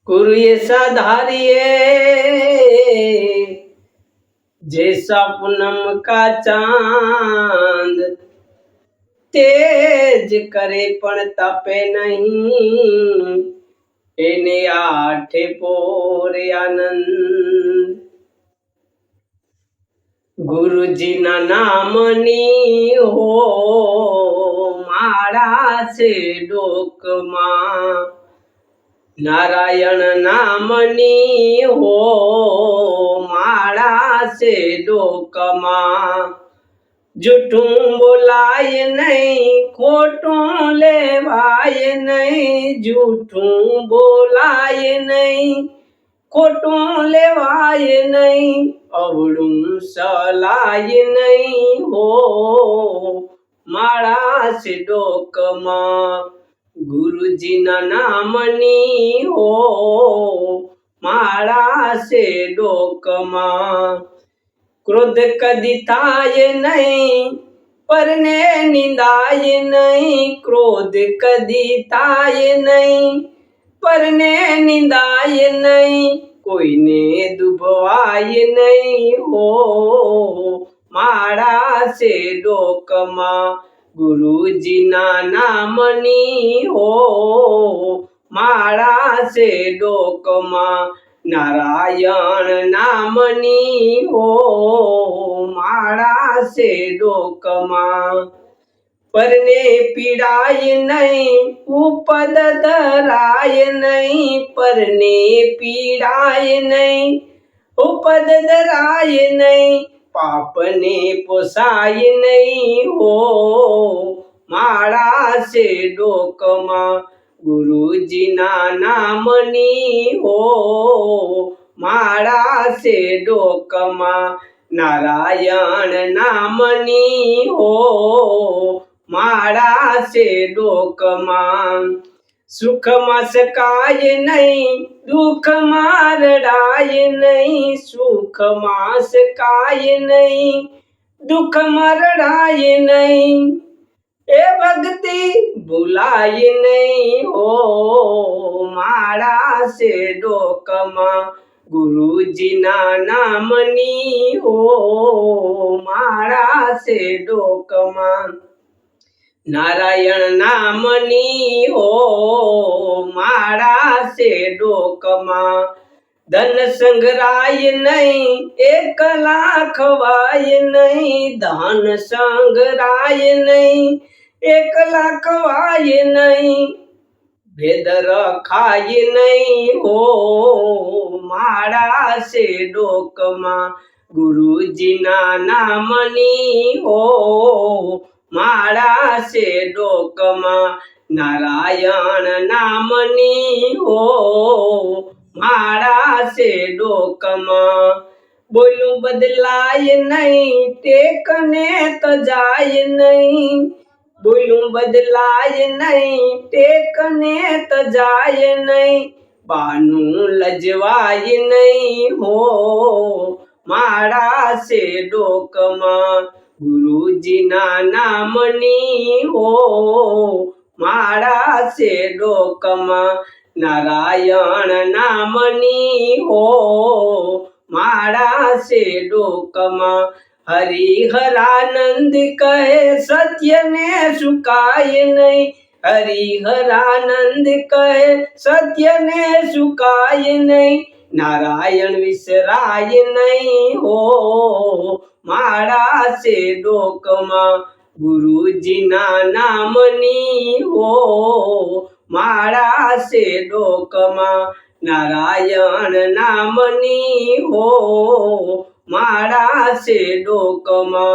गुरु ऐसा धारिए जैसा पूनम का चांद, तेज करे पण तपे नहीं, एने आठे पोर आनंद। गुरुजी ना नामनी हो माड़ा से डोकमा, नारायण नामनी हो माड़ा से डोकमा। जूठूं बोलाय नहीं खोटूं लेवाय नहीं, जूठूं बोलाय नहीं खोटूं लेवाय नहीं, अवड़ूं सलाय नहीं हो माड़ा से डोकमा। गुरुजी ना नामनी हो माड़ा से डोकमा। क्रोध कदी थाय नहीं परने निंदाय नहीं, क्रोध कदी थाय नहीं परने निंदाय नहीं, कोई ने दुबवाय नहीं हो माड़ा से डोकमा। गुरुजी ना नामनी हो माड़ा से डोकमा, नारायण नामनी हो माड़ा से डोकमा। परने पीड़ाय नहीं उपद धराय नहीं, परने पीड़ाय नहीं उपद धराय नहीं, पाप ने पोसाय नहीं हो माड़ा से डोकमा। गुरुजी ना नामनी हो माड़ा से डोकमा, नारायण नामनी हो माड़ा से डोकमा। सुख मासकाय नहीं दुख मारडाय नहीं, सुख मासकाय नहीं दुख मरडाय नहीं, ए भक्ति बुलाय नहीं हो माड़ा से डोकमा। गुरुजी ना नामनी हो माड़ा से डोकमा, नारायण नामनी हो माड़ा से डोकमा। धन संग्राय नहीं एक लाख वाय नहीं, धन संग्राय नहीं एक लाख वाय नहीं, भेद रखाय नहीं हो माड़ा से डोकमा। गुरुजी ना नामनी हो माड़ा से डोकमा, नारायण नामनी हो माड़ा से डोकमा। बोलूं बदलाय नहीं टेकने तो जाय नहीं, बोलूं बदलाय नहीं टेकने तो जाय नहीं, बानू लजवाय नहीं हो माड़ा से डोकमा। गुरुजी ना नामनी हो माड़ा से डोकमा, नारायण नामनी हो माड़ा से डोकमा। हरिहरानंद कहे सत्य ने सुकाय नहीं, हरिहरानंद कहे सत्य ने सुकाय नहीं, नारायण विसराय नहीं हो माड़ा से डोकमा। गुरुजी ना नामनी हो माड़ा से डोकमा, नारायण नामनी हो माड़ा से डोकमा।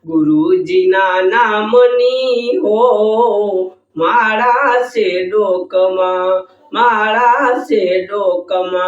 गुरुजी ना नामनी हो माड़ा से डोकमा, माड़ा से डोकमा।